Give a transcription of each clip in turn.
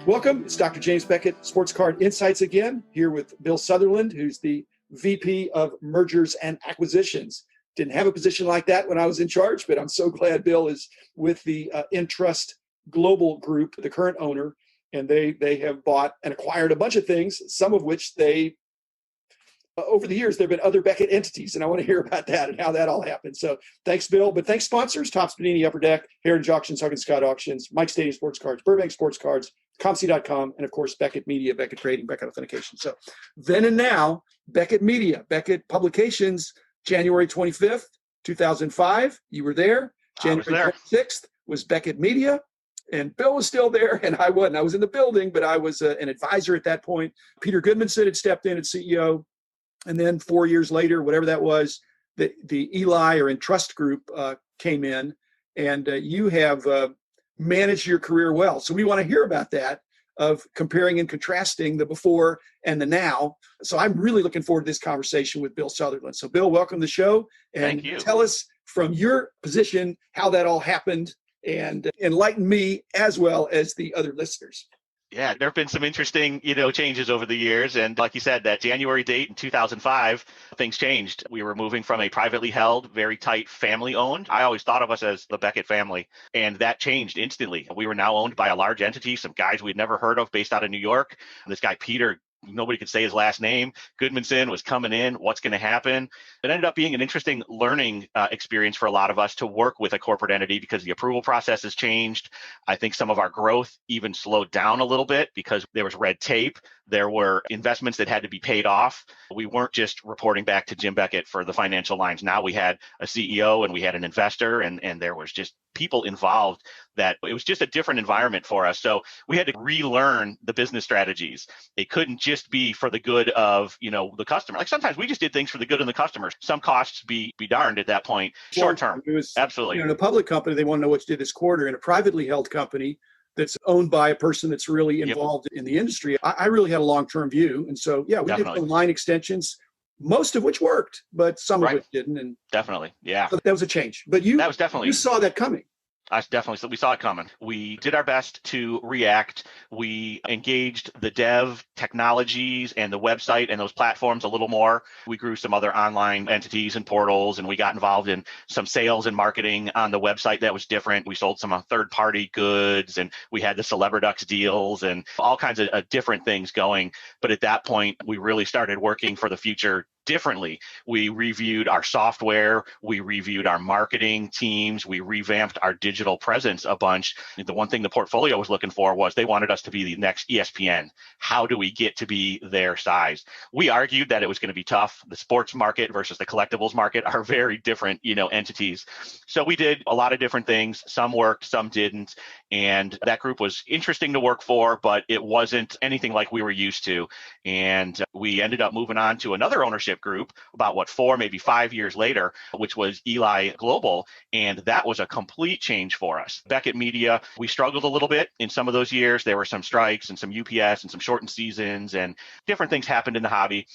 Welcome. It's Dr. James Beckett, Sports Card Insights again, here with Bill Sutherland, who's the VP of Mergers and Acquisitions. Didn't have a position like that when I was in charge, but I'm so glad Bill is with the Entrust Global Group, the current owner, and they have bought and acquired a bunch of things, some of which over the years, there have been other Beckett entities, and I want to hear about that and how that all happened. So thanks, Bill. But thanks, sponsors, Topps Panini, Upper Deck, Heritage Auctions, Huggins Scott Auctions, Mike Stadium Sports Cards, Burbank Sports Cards, ComC.com, and of course, Beckett Media, Beckett Grading, Beckett Authentication. So then and now, Beckett Media, Beckett Publications, January 25th, 2005. You were there. January 26th was Beckett Media. And Bill was still there, and I wasn't. I was in the building, but I was an advisor at that point. Peter Goodmanson had stepped in as CEO. And then 4 years later, whatever that was, the Eli or Entrust group came in, and you have managed your career well. So we want to hear about that, of comparing and contrasting the before and the now. So I'm really looking forward to this conversation with Bill Sutherland. So Bill, welcome to the show. And tell us from your position how that all happened and enlighten me as well as the other listeners. Yeah, there have been some interesting, changes over the years. And like you said, that January date in 2005, things changed. We were moving from a privately held, very tight, family-owned. I always thought of us as the Beckett family. And that changed instantly. We were now owned by a large entity, some guys we'd never heard of based out of New York. This guy, Peter, nobody could say his last name. Goodmanson was coming in. What's going to happen? It ended up being an interesting learning experience for a lot of us to work with a corporate entity because the approval process has changed. I think some of our growth even slowed down a little bit because there was red tape. There were investments that had to be paid off. We weren't just reporting back to Jim Beckett for the financial lines. Now we had a CEO and we had an investor and there was just people involved that it was just a different environment for us. So we had to relearn the business strategies. It couldn't just be for the good of, the customer. Like sometimes we just did things for the good of the customer. Some costs be darned at that point, short term. It was, absolutely. In a public company, they want to know what you did this quarter. In a privately held company that's owned by a person that's really involved in the industry, I really had a long-term view. And so, we did some line extensions, most of which worked, but some of which didn't. And definitely, yeah. So that was a change. But you saw that coming. We saw it coming. We did our best to react. We engaged the dev technologies and the website and those platforms a little more. We grew some other online entities and portals, and we got involved in some sales and marketing on the website that was different. We sold some third-party goods, and we had the Celebridux deals and all kinds of different things going. But at that point, we really started working for the future differently. We reviewed our software, we reviewed our marketing teams, we revamped our digital presence a bunch. The one thing the portfolio was looking for was they wanted us to be the next ESPN. How do we get to be their size? We argued that it was going to be tough. The sports market versus the collectibles market are very different, entities. So we did a lot of different things. Some worked, some didn't. And that group was interesting to work for, but it wasn't anything like we were used to. And we ended up moving on to another ownership group about 4, maybe 5 years later, which was Eli Global. And that was a complete change for us. Beckett Media, we struggled a little bit in some of those years. There were some strikes and some UPS and some shortened seasons and different things happened in the hobby.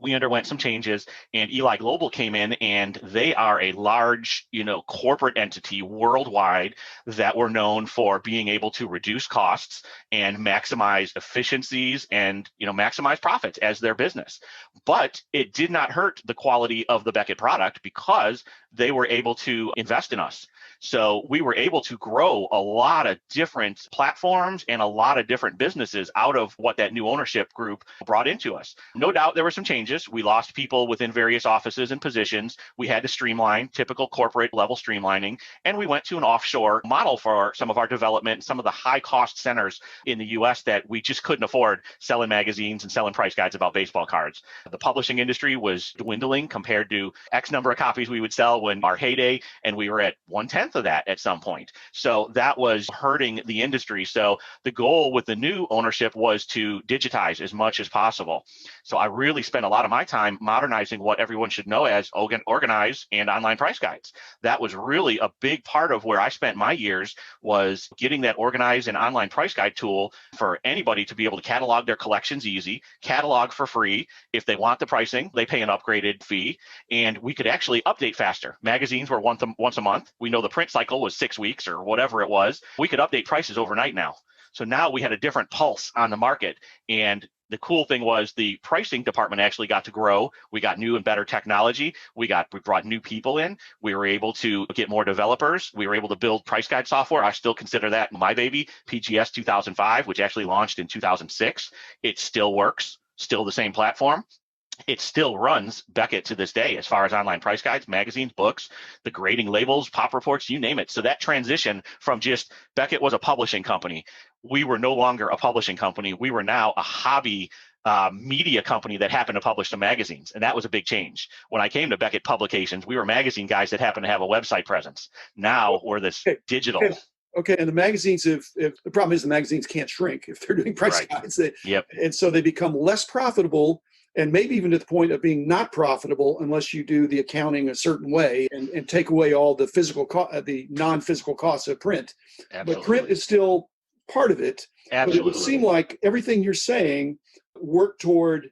We underwent some changes and Eli Global came in, and they are a large, corporate entity worldwide that were known for being able to reduce costs and maximize efficiencies and, maximize profits as their business. But it did not hurt the quality of the Beckett product because they were able to invest in us. So we were able to grow a lot of different platforms and a lot of different businesses out of what that new ownership group brought into us. No doubt there were some changes. We lost people within various offices and positions. We had to streamline, typical corporate level streamlining, and we went to an offshore model for some of our development, some of the high cost centers in the US that we just couldn't afford selling magazines and selling price guides about baseball cards. The publishing industry was dwindling compared to X number of copies we would sell when our heyday, and we were at 1/10 of that at some point. So that was hurting the industry. So the goal with the new ownership was to digitize as much as possible. So I really spent a lot of my time modernizing what everyone should know as organize and online price guides. That was really a big part of where I spent my years, was getting that organized and online price guide tool for anybody to be able to catalog their collections easy, catalog for free. If they want the pricing, they pay an upgraded fee, and we could actually update faster. Magazines were once a month. We know the print cycle was 6 weeks or whatever it was. We could update prices overnight now. So now we had a different pulse on the market. And the cool thing was the pricing department actually got to grow. We got new and better technology. We brought new people in. We were able to get more developers. We were able to build price guide software. I still consider that my baby, PGS 2005, which actually launched in 2006. It still works, still the same platform. It still runs Beckett to this day as far as online price guides, magazines, books, the grading labels, pop reports, you name it. So that transition from just Beckett was a publishing company. We were no longer a publishing company. We were now a hobby media company that happened to publish some magazines. And that was a big change. When I came to Beckett Publications, we were magazine guys that happened to have a website presence. Now we're this digital. Okay, and the magazines, if the problem is the magazines can't shrink if they're doing price guides. And so they become less profitable, and maybe even to the point of being not profitable unless you do the accounting a certain way and take away all the the non-physical costs of print. Absolutely. But print is still part of it. Absolutely. But it would seem like everything you're saying worked toward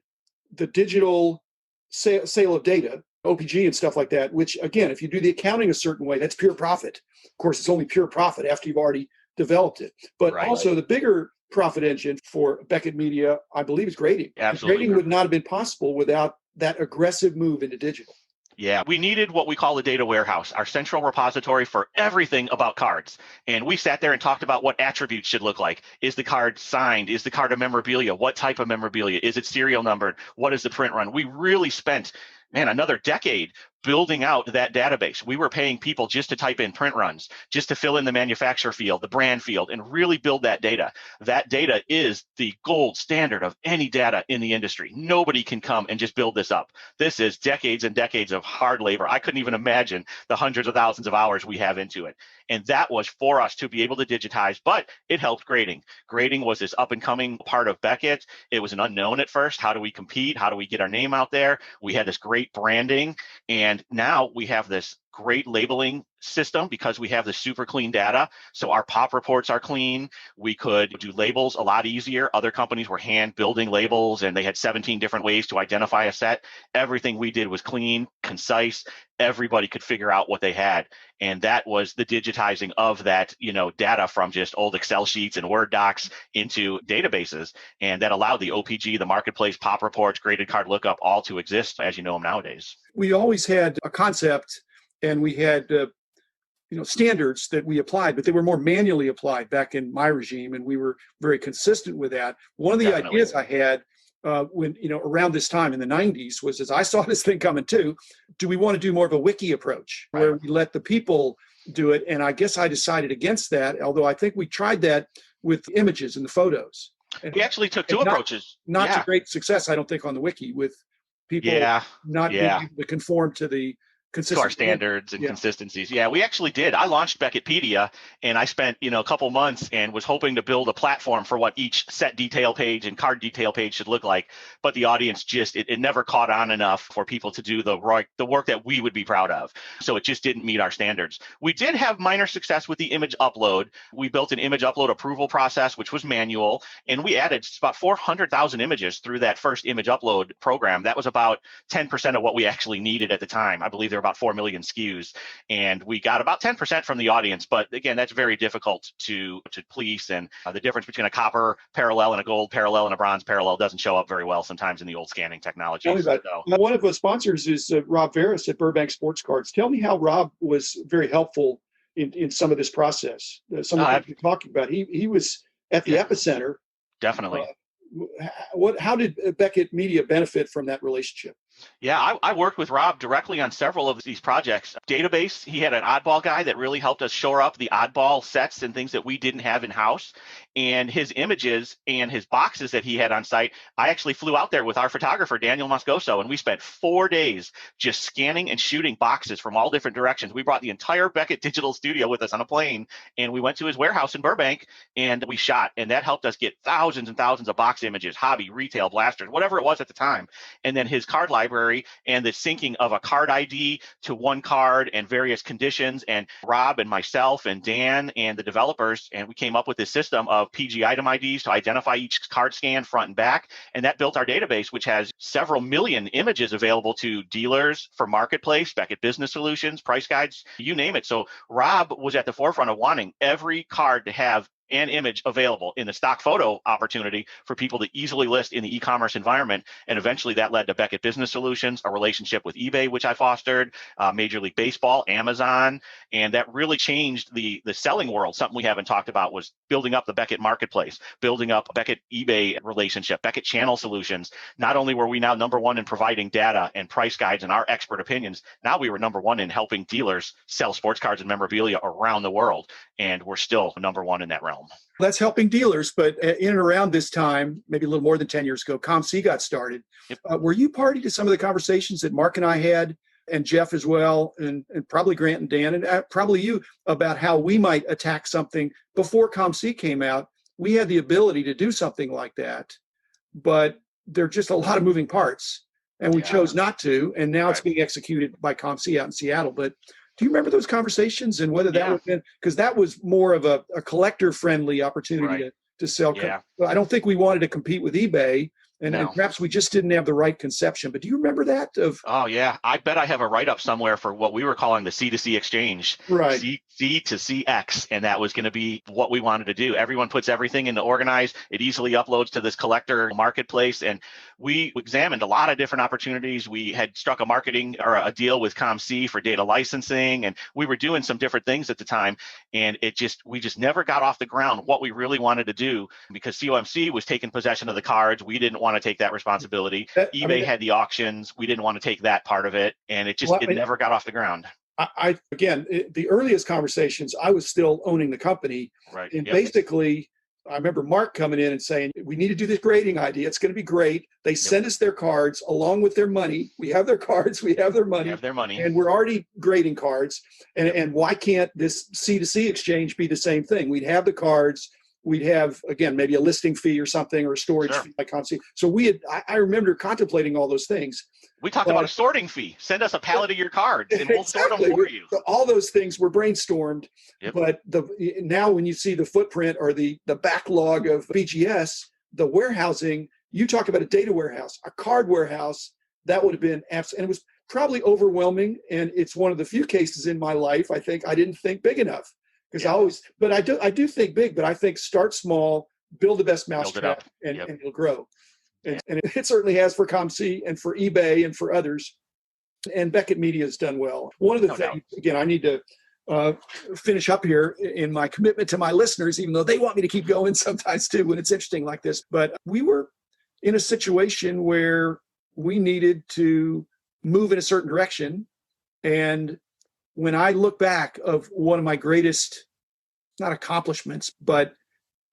the digital sale of data, OPG and stuff like that, which again, if you do the accounting a certain way, that's pure profit. Of course, it's only pure profit after you've already developed it. But also the bigger profit engine for Beckett Media, I believe, is grading. Absolutely. Grading would not have been possible without that aggressive move into digital. Yeah, we needed what we call a data warehouse, our central repository for everything about cards. And we sat there and talked about what attributes should look like. Is the card signed? Is the card a memorabilia? What type of memorabilia? Is it serial numbered? What is the print run? We really spent, another decade building out that database. We were paying people just to type in print runs, just to fill in the manufacturer field, the brand field, and really build that data. That data is the gold standard of any data in the industry. Nobody can come and just build this up. This is decades and decades of hard labor. I couldn't even imagine the hundreds of thousands of hours we have into it. And that was for us to be able to digitize, but it helped grading. Grading was this up and coming part of Beckett. It was an unknown at first. How do we compete? How do we get our name out there? We had this great branding, and now we have this great labeling system because we have the super clean data. So our pop reports are clean. We could do labels a lot easier. Other companies were hand building labels and they had 17 different ways to identify a set. Everything we did was clean, concise. Everybody could figure out what they had. And that was the digitizing of that, data from just old Excel sheets and Word docs into databases. And that allowed the OPG, the marketplace, pop reports, graded card lookup, all to exist as you know them nowadays. We always had a concept and we had standards that we applied, but they were more manually applied back in my regime, and we were very consistent with that. One of the ideas I had when around this time in the 90s was, as I saw this thing coming too, do we want to do more of a wiki approach where we let the people do it? And I guess I decided against that, although I think we tried that with the images and the photos. And we actually took two approaches. Not to great success, I don't think, on the wiki, with people not being able to conform to the to our standards and consistencies. Yeah, we actually did. I launched Beckett Media, and I spent a couple months and was hoping to build a platform for what each set detail page and card detail page should look like. But the audience just it never caught on enough for people to do the work that we would be proud of. So it just didn't meet our standards. We did have minor success with the image upload. We built an image upload approval process, which was manual, and we added about 400,000 images through that first image upload program. That was about 10% of what we actually needed at the time. I believe there were about 4 million SKUs, and we got about 10% from the audience. But again, that's very difficult to police, and the difference between a copper parallel and a gold parallel and a bronze parallel doesn't show up very well sometimes in the old scanning technology. One of the sponsors is Rob Ferris at Burbank Sports Cards. Tell me how Rob was very helpful in some of this process. Some of what you're talking about. He was at the epicenter. Definitely. How did Beckett Media benefit from that relationship? Yeah, I worked with Rob directly on several of these projects. Database, he had an oddball guy that really helped us shore up the oddball sets and things that we didn't have in-house. And his images and his boxes that he had on site, I actually flew out there with our photographer, Daniel Moscoso, and we spent 4 days just scanning and shooting boxes from all different directions. We brought the entire Beckett digital studio with us on a plane, and we went to his warehouse in Burbank, and we shot. And that helped us get thousands and thousands of box images, hobby, retail, blasters, whatever it was at the time. And then his card library and the syncing of a card ID to one card and various conditions. And Rob and myself and Dan and the developers, and we came up with this system of PG item IDs to identify each card scan front and back. And that built our database, which has several million images available to dealers for marketplace, Beckett Business Solutions, price guides, you name it. So Rob was at the forefront of wanting every card to have and image available in the stock photo opportunity for people to easily list in the e-commerce environment. And eventually that led to Beckett Business Solutions, a relationship with eBay, which I fostered, Major League Baseball, Amazon. And that really changed the selling world. Something we haven't talked about was building up the Beckett marketplace, building up Beckett eBay relationship, Beckett Channel Solutions. Not only were we now number one in providing data and price guides and our expert opinions, now we were number one in helping dealers sell sports cards and memorabilia around the world. And we're still number one in that realm. That's helping dealers, but in and around this time, maybe a little more than 10 years ago, ComC got started. Yep. Were you party to some of the conversations that Mark and I had, and Jeff as well, and probably Grant and Dan, and probably you, about how we might attack something before ComC came out? We had the ability to do something like that, but there are just a lot of moving parts, and we chose not to, and now it's being executed by ComC out in Seattle. But do you remember those conversations and whether that would have been, because that was more of a collector-friendly opportunity to sell. Yeah. I don't think we wanted to compete with eBay, and No. perhaps we just didn't have the right conception. But do you remember that? Oh, yeah. I bet I have a write-up somewhere for what we were calling the C2C exchange, Right. C to CX, and that was going to be what we wanted to do. Everyone puts everything into Organize. It easily uploads to this collector marketplace, and we examined a lot of different opportunities. We had struck a marketing or a deal with ComC for data licensing, and we were doing some different things at the time, and we just never got off the ground what we really wanted to do, because COMC was taking possession of the cards. We didn't want to take that responsibility. eBay had the auctions. We didn't want to take that part of it, and it never got off the ground. The earliest conversations, I was still owning the company. Right. And basically, I remember Mark coming in and saying, we need to do this grading idea. It's going to be great. They send us their cards along with their money. We have their cards. We have their money. And we're already grading cards. And why can't this C2C exchange be the same thing? We'd have the cards. We'd have, again, maybe a listing fee or something, or a storage fee like ComC. So I remember contemplating all those things. We talked about a sorting fee. Send us a pallet of your cards and we'll sort them for you. So all those things were brainstormed. Yep. But now when you see the footprint or the backlog of BGS, the warehousing, you talk about a data warehouse, a card warehouse, that would have been absolutely, and it was probably overwhelming. And it's one of the few cases in my life, I think, I didn't think big enough. Because I do think big, but I think start small, build the best mousetrap, and it'll grow. And it certainly has for ComC and for eBay and for others. And Beckett Media has done well. One of the things, again, I need to finish up here in my commitment to my listeners, even though they want me to keep going sometimes too when it's interesting like this. But we were in a situation where we needed to move in a certain direction. And when I look back of one of my greatest, not accomplishments, but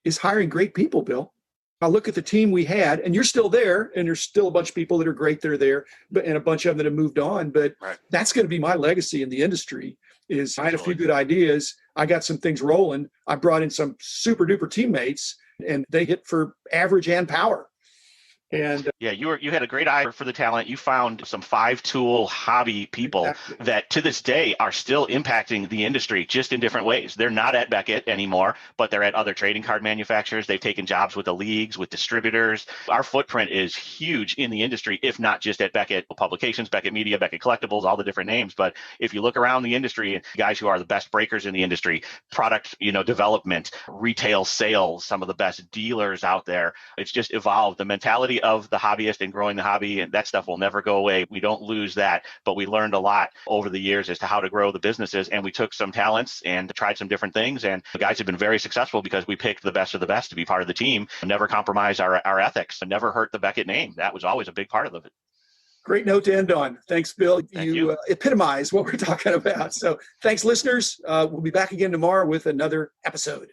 is hiring great people, Bill. I look at the team we had, and you're still there, and there's still a bunch of people that are great that are there, and a bunch of them that have moved on. But that's going to be my legacy in the industry. Is I had a few good ideas. I got some things rolling. I brought in some super duper teammates, and they hit for average and power. And you had a great eye for the talent. You found some 5-tool hobby people that to this day are still impacting the industry just in different ways. They're not at Beckett anymore, but they're at other trading card manufacturers. They've taken jobs with the leagues, with distributors. Our footprint is huge in the industry, if not just at Beckett Publications, Beckett Media, Beckett Collectibles, all the different names. But if you look around the industry, guys who are the best breakers in the industry, product development, retail sales, some of the best dealers out there, it's just evolved. The mentality of the hobbyist and growing the hobby, and that stuff will never go away. We don't lose that, but we learned a lot over the years as to how to grow the businesses, and we took some talents and tried some different things, and the guys have been very successful because we picked the best of the best to be part of the team, never compromise our ethics, and never hurt the Beckett name. That was always a big part of it. Great note to end on. Thanks, Bill. Thank you. Epitomize what we're talking about. So thanks, listeners. We'll be back again tomorrow with another episode.